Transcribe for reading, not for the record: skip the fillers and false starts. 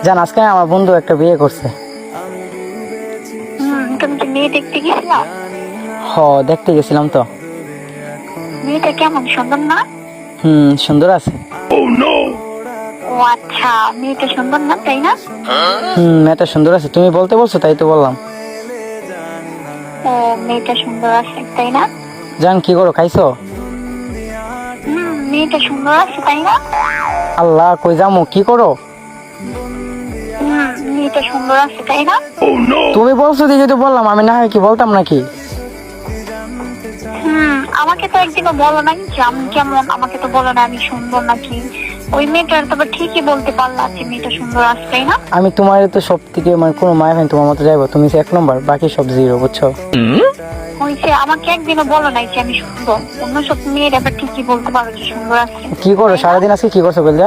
জান আজকে আমার বন্ধু একটা বিয়ে করছে। তুমি কি মেয়ে দেখতে গেছিলা? দেখতে গেছিলাম তো। মেয়েটা কেমন, সুন্দর না? সুন্দর আছে। ও আচ্ছা, মেয়েটা সুন্দর না, তাই না? মেয়েটা সুন্দর আছে, তুমি বলতে বলছো তাই তো বললাম। ও, মেয়েটা সুন্দর আছে তাই না? জান কি করো, খাইছো? মেয়েটা সুন্দর আছে তাই না? আল্লাহ, কই যামু, কি করো? মেয়েটা সুন্দর আছে তাই না? তুমি বলছো দেখে তো বললাম, আমি না হয় কি বলতাম নাকি? আমাকে তো একদিনও বলো না যে আমি কেমন, আমাকে তো বলো না আমি সুন্দর নাকি। ওই মেয়েটার তো ঠিকই বলতে পারলাম যে মেয়েটা সুন্দর আছে তাই না? আমি তোমার তো সব থেকে মানে কোনো মায় হয় তোমার মতো যাইবো, তুমি এক নম্বর, বাকি সব জিরো, বুঝছো? হয়েছে, আমাকে একদিনও বলো নাই যে আমি সুন্দর। অন্য সব মেয়ের আবার ঠিকই বলতে পারো যে সুন্দর আছে। কি করো সারাদিন, আজকে কি করছো বললে?